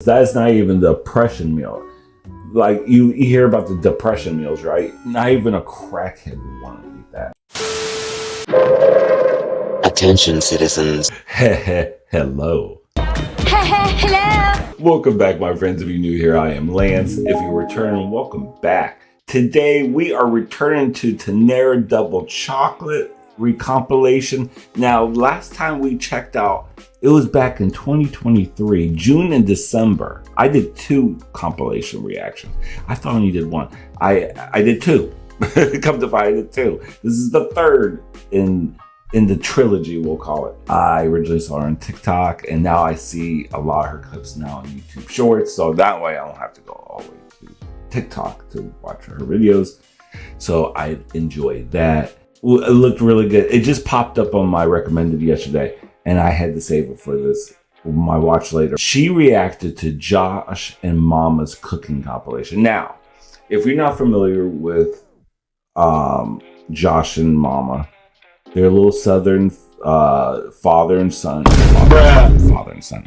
That's not even the depression meal. Like you hear about the depression meals, right? Not even a crackhead would want to eat that. Attention, citizens. Hello. Hello. Welcome back, my friends. If you're new here, I am Lance. If you're returning, welcome back. Today, we are returning to Tenera Double Chocolate recompilation. Now, last time we checked out, it was back in 2023, June and December. I did 2 compilation reactions. I thought I only did 1. I did 2. Come to find, I did 2. This is the 3rd in the trilogy, we'll call it. I originally saw her on TikTok, and now I see a lot of her clips now on YouTube Shorts, so that way I don't have to go all the way to TikTok to watch her videos. So I enjoyed that. It looked really good. It just popped up on my recommended yesterday, and I had to save it for this, my watch later. She reacted to Josh and Mama's cooking compilation. Now, if you're not familiar with Josh and Mama, they're a little southern father and son. Father and son.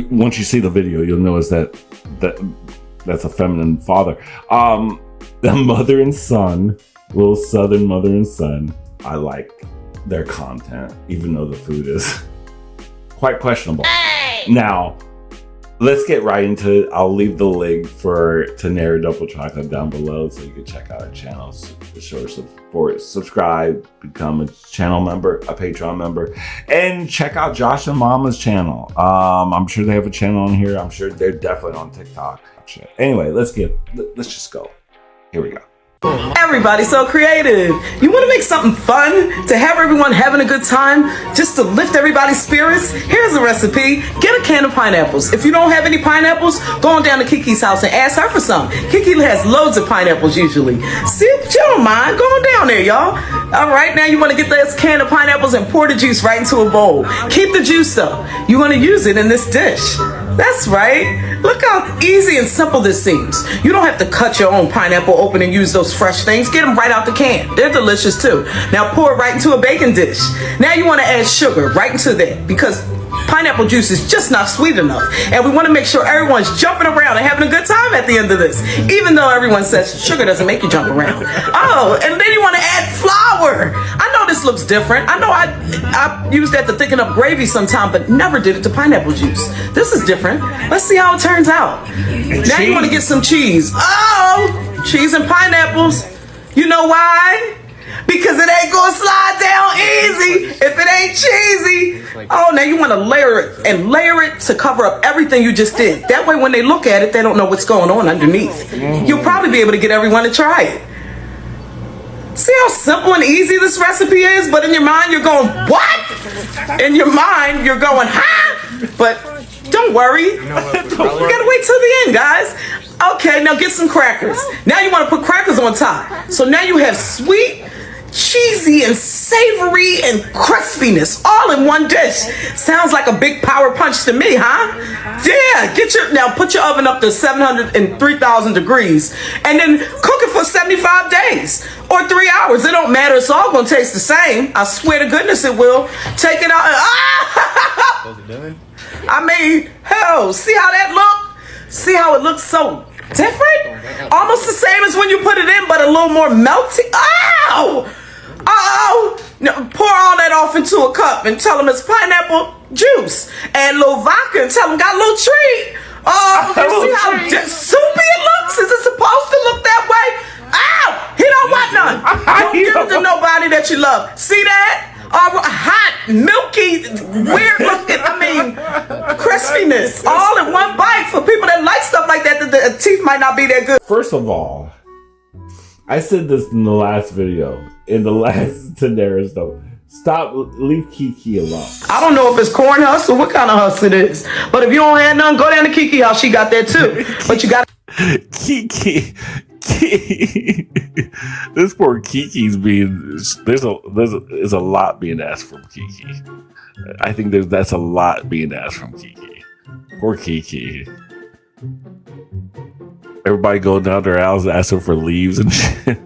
Once you see the video, you'll notice that's a feminine father. The mother and son, little southern mother and son. I like their content, even though the food is quite questionable. Hey! Now, let's get right into it. I'll leave the link for Tenera Double Chocolate down below so you can check out our channels, show support, subscribe, become a channel member, a Patreon member, and check out Josh and Mama's channel. I'm sure they have a channel on here. I'm sure they're definitely on TikTok. Anyway, let's just go. Here we go. Everybody so creative. You want to make something fun to have everyone having a good time, just to lift everybody's spirits? Here's a recipe. Get a can of pineapples. If you don't have any pineapples, go on down to Kiki's house and ask her for some. Kiki has loads of pineapples usually. See if you don't mind, go on down there, y'all. All right, now you want to get this can of pineapples and pour the juice right into a bowl. Keep the juice though. You want to use it in this dish. That's right. Look how easy and simple this seems. You don't have to cut your own pineapple open and use those fresh things. Get them right out the can. They're delicious too. Now pour it right into a baking dish. Now you want to add sugar right into that because pineapple juice is just not sweet enough. And we want to make sure everyone's jumping around and having a good time at the end of this. Even though everyone says sugar doesn't make you jump around. Oh, and then you want to add flour. I know this looks different. I know I use that to thicken up gravy sometime, but never did it to pineapple juice. This is different. Let's see how it turns out. Now you want to get some cheese. Oh, cheese and pineapples. You know why? Because it ain't gonna slide down easy if it ain't cheesy. Oh, now you want to layer it to cover up everything you just did. That way when they look at it, they don't know what's going on underneath. You'll probably be able to get everyone to try it. See how simple and easy this recipe is? But in your mind, you're going, what? In your mind, you're going, huh? But don't worry. You gotta wait till the end, guys. Okay, now get some crackers. Now you want to put crackers on top. So now you have sweet, cheesy, and savory and crispiness all in one dish. Sounds like a big power punch to me, huh? Yeah, now put your oven up to 700 and 3,000 degrees and then cook it for 75 days or 3 hours. It don't matter. It's all gonna taste the same. I swear to goodness it will. Take it out and I mean, hell, see how that look? See how it looks so different? Almost the same as when you put it in, but a little more melty. Ow! Oh! Now, pour all that off into a cup and tell them it's pineapple juice. Add a little vodka and tell them got a little treat. Oh, you see how soupy it looks? Is it supposed to look that way? Ow! He don't want none. Don't give it to nobody that you love. See that? Hot, milky, weird looking, crispiness, all in one bite. For people that like stuff like that, the teeth might not be that good. First of all, I said this in the last video, in the last Tenera stuff. Leave Kiki alone. I don't know if it's corn husk or what kind of husk it is. But if you don't have none, go down to Kiki house. She got that too. But you got Kiki. This poor Kiki's being there's a lot being asked from Kiki. I think that's a lot being asked from Kiki. Poor Kiki. Everybody go down their house asking for leaves and shit.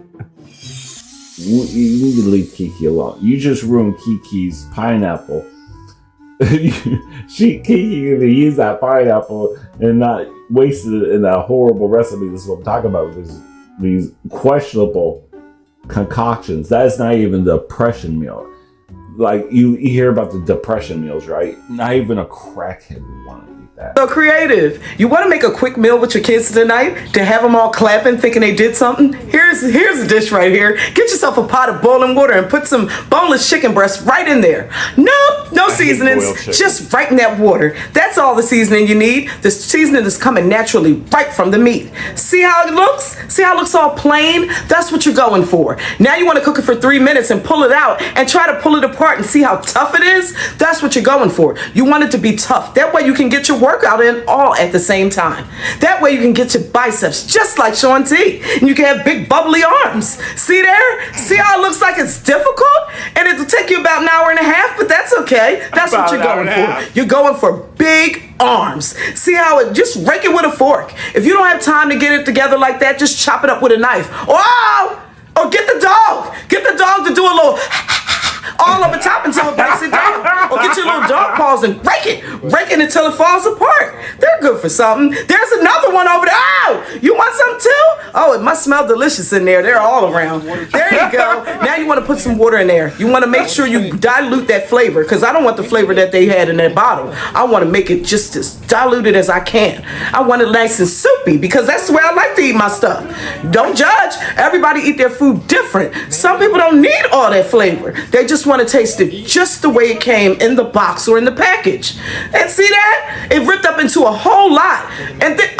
You need to leave Kiki alone. You just ruined Kiki's pineapple Kiki gonna use that pineapple and not waste it in that horrible recipe. This is what I'm talking about. These questionable concoctions. That is not even the depression meal. Like you hear about the depression meals, right? Not even a crackhead would want to eat that. So creative. You want to make a quick meal with your kids tonight to have them all clapping, thinking they did something? Here's a dish right here. Get yourself a pot of boiling water and put some boneless chicken breasts right in there. No seasonings, just right in that water. That's all the seasoning you need. The seasoning is coming naturally right from the meat. See how it looks? See how it looks all plain? That's what you're going for. Now you want to cook it for 3 minutes and pull it out and try to pull it apart and see how tough it is. That's what you're going for. You want it to be tough. That way you can get your workout in all at the same time. That way you can get your biceps just like Shaun T. And you can have big bubbly arms. See there? See how it looks like it's difficult? And it'll take you about an hour and a half, but that's okay. That's what you're going for. You're going for big arms. See how it, just rake it with a fork. If you don't have time to get it together like that, just chop it up with a knife. Or get the dog. Get the dog to do a little all over top until it breaks it down. Or get your little dog paws and rake it until it falls apart. They're good for something. There's another one over there. Oh, you want some too? Oh, it must smell delicious in there. They're all around. There you go. Now you want to put some water in there. You want to make sure you dilute that flavor, because I don't want the flavor that they had in that bottle. I want to make it just as diluted as I can. I want it nice and soupy, because that's the way I like to eat my stuff. Don't judge. Everybody eat their food different. Some people don't need all that flavor. They just want to taste it just the way it came in the box or in the package. And see that? It ripped up into a whole lot. And then,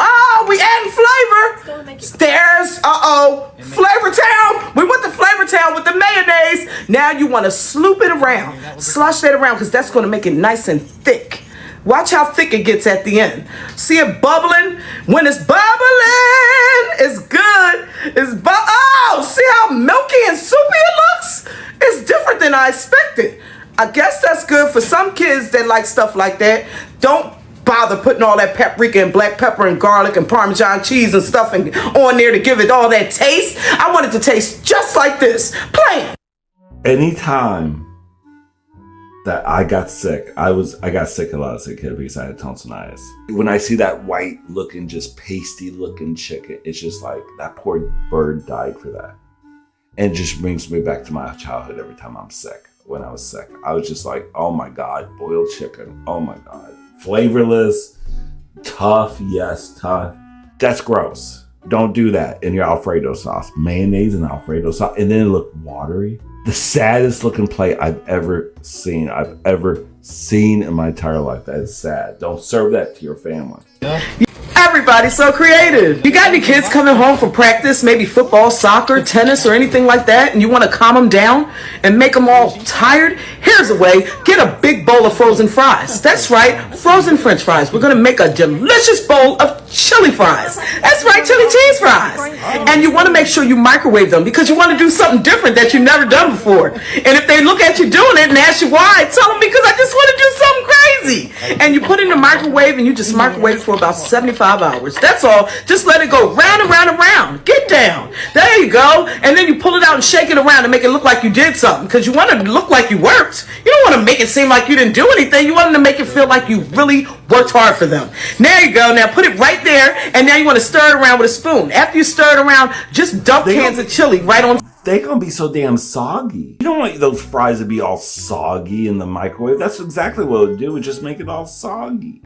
we adding flavor. There's, Flavor Town. We went to Flavor Town with the mayonnaise. Now you want to sloop it around. Slush that around, because that's going to make it nice and thick. Watch how thick it gets at the end. See it bubbling? When it's bubbling, it's good. See how milky and soupy it looks? It's different than I expected. I guess that's good for some kids that like stuff like that. Don't bother putting all that paprika and black pepper and garlic and Parmesan cheese and stuff on there to give it all that taste. I want it to taste just like this. Plain. Anytime that I got sick, I got sick a lot as a kid because I had tonsillitis. When I see that white looking, just pasty looking chicken, it's just like that poor bird died for that. And it just brings me back to my childhood every time I'm sick. When I was sick, I was just like, oh my God, boiled chicken. Oh my God. Flavorless, tough, yes, tough. That's gross. Don't do that in your Alfredo sauce. Mayonnaise and Alfredo sauce. And then it looked watery. The saddest looking plate I've ever seen in my entire life. That is sad. Don't serve that to your family. Everybody's so creative. You got any kids coming home from practice, maybe football, soccer, tennis, or anything like that, and you want to calm them down and make them all tired? Here's a way. Get a big bowl of frozen fries. That's right, frozen French fries. We're going to make a delicious bowl of chili fries. That's right, chili cheese fries. And you want to make sure you microwave them, because you want to do something different that you've never done before. And if they look at you doing it and ask you why, tell them because I just want to do something crazy. And you put it in the microwave and you just microwave for about 75 hours. That's all. Just let it go round and round and round. Get down. There you go. And then you pull it out and shake it around to make it look like you did something, because you want it to look like you worked. You don't want to make it seem like you didn't do anything. You want them to make it feel like you really worked hard for them. There you go. Now put it right there, and now you want to stir it around with a spoon. After you stir it around, just dump cans of chili right on. They're going to be so damn soggy. You don't want those fries to be all soggy in the microwave. That's exactly what it would do. It just make it all soggy.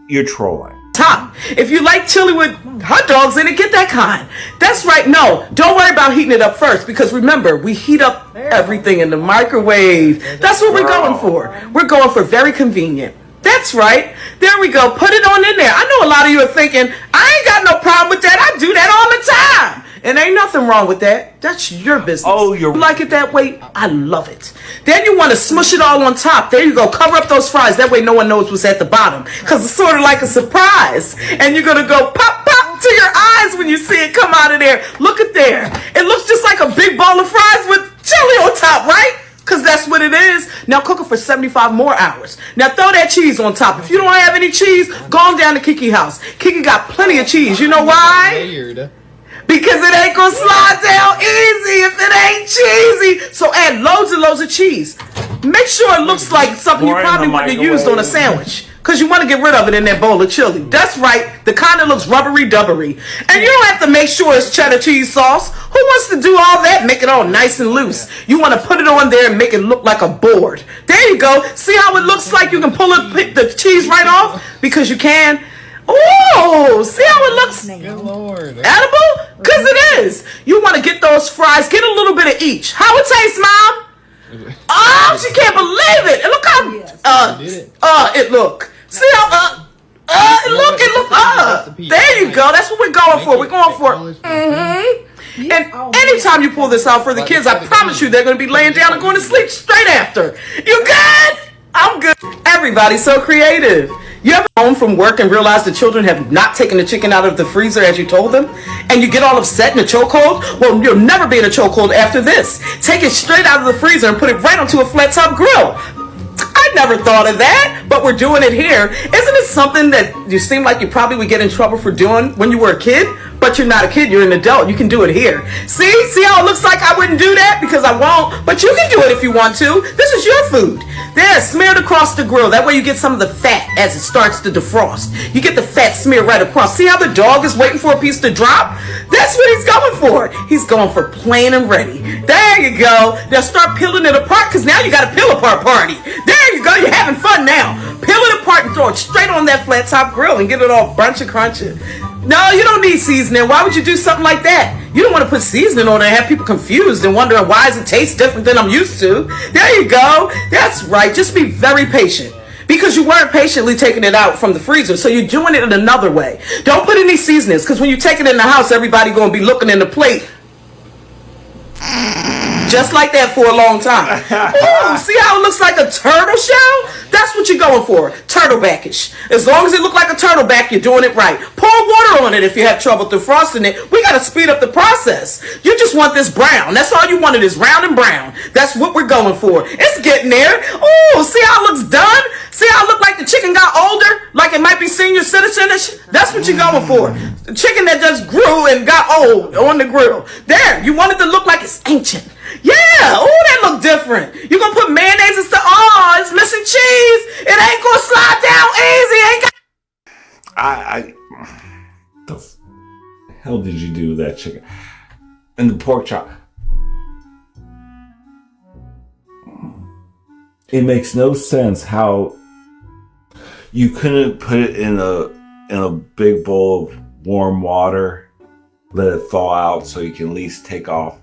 You're trolling. Top. If you like chili with hot dogs in it, get that kind. That's right. No, don't worry about heating it up first, because remember, we heat up everything in the microwave. That's what we're going for. We're going for very convenient. That's right. There we go. Put it on in there. I know a lot of you are thinking, I ain't got no problem with that. I do that all the time. And ain't nothing wrong with that. That's your business. Oh, you like it that way? I love it. Then you want to smush it all on top. There you go. Cover up those fries. That way no one knows what's at the bottom, because it's sort of like a surprise. And you're going to go pop, pop to your eyes when you see it come out of there. Look at there. It looks just like a big bowl of fries with chili on top, right? Because that's what it is. Now cook it for 75 more hours. Now throw that cheese on top. If you don't have any cheese, go on down to Kiki house. Kiki got plenty of cheese. You know why? Because it ain't gonna slide down easy if it ain't cheesy. So add loads and loads of cheese. Make sure it looks like something you More in probably the wouldn't have used on a microwave. sandwich. Because you want to get rid of it in that bowl of chili. That's right. The kind that looks rubbery-dubbery. And you don't have to make sure it's cheddar cheese sauce. Who wants to do all that? Make it all nice and loose. You want to put it on there and make it look like a board. There you go. See how it looks like you can pull the cheese right off? Because you can. Oh, see how it looks? Good Lord. Edible? Because it is. You want to get those fries. Get a little bit of each. How it tastes, Mom? Oh, she can't believe it. And look how it look. See how it look. There you go. That's what we're going for. We're going for it. And anytime you pull this out for the kids, I promise you they're going to be laying down and going to sleep straight after. You good? I'm good. Everybody's so creative. You ever home from work and realize the children have not taken the chicken out of the freezer as you told them? And you get all upset in a chokehold? Well, you'll never be in a chokehold after this. Take it straight out of the freezer and put it right onto a flat top grill. I never thought of that, but we're doing it here. Isn't it something that you seem like you probably would get in trouble for doing when you were a kid? But you're not a kid, you're an adult. You can do it here. See how it looks like I wouldn't do that? Because I won't. But you can do it if you want to. This is your food. There, smeared across the grill. That way you get some of the fat as it starts to defrost. You get the fat smeared right across. See how the dog is waiting for a piece to drop? That's what he's going for. He's going for plain and ready. There you go. Now start peeling it apart, because now you got a peel apart party. There you go. You're having fun now. Peel it apart and throw it straight on that flat top grill and get it all brunch and crunchy. No, you don't need seasoning. Why would you do something like that? You don't want to put seasoning on it and have people confused and wondering why does it taste different than I'm used to. There you go. That's right. Just be very patient. Because you weren't patiently taking it out from the freezer, so you're doing it in another way. Don't put any seasonings, because when you take it in the house, everybody going to be looking in the plate just like that for a long time. Ooh, see how it looks like a turtle shell? That's what you're going for. Turtlebackish. As long as it looks like a turtleback, you're doing it right. Pour water on it if you have trouble defrosting it. We got to speed up the process. You just want this brown. That's all you wanted is round and brown. That's what we're going for. It's getting there. Ooh, see how it looks done? See how it looked like the chicken got older? Like it might be senior citizenish? That's what you're going for. The chicken that just grew and got old on the grill. There, you want it to look like it's ancient. Yeah, oh, that look different. You gonna put mayonnaise and stuff? Oh, it's missing cheese. It ain't gonna slide down easy. Ain't got. The hell did you do with that chicken? And the pork chop. It makes no sense how you couldn't put it in a big bowl of warm water, let it thaw out so you can at least take off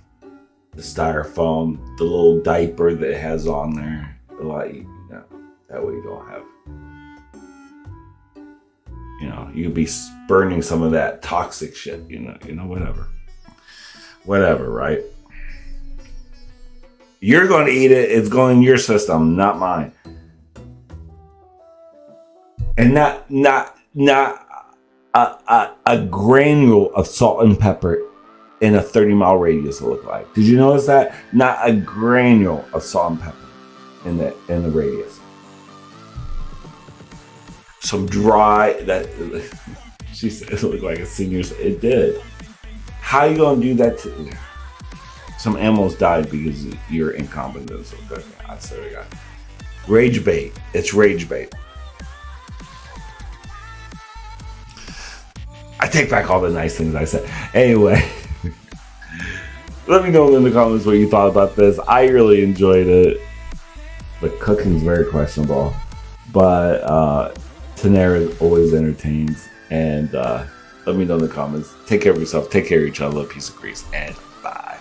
the styrofoam, the little diaper that it has on there. That way you don't have, you'd be burning some of that toxic shit, whatever, right? You're going to eat it. It's going in your system, not mine. And not a granule of salt and pepper in a 30-mile radius will look like. Did you notice that? Not a granule of salt and pepper in the radius. Some dry she said it looked like a senior. It did. How you gonna do that to? Some animals died because of your incompetence of cooking. I swear to God. Rage bait. It's rage bait. I take back all the nice things I said. Anyway. Let me know in the comments what you thought about this. I really enjoyed it. The cooking's very questionable. But Tanera always entertains. And let me know in the comments. Take care of yourself. Take care of each other. Love, peace, and grease. And bye.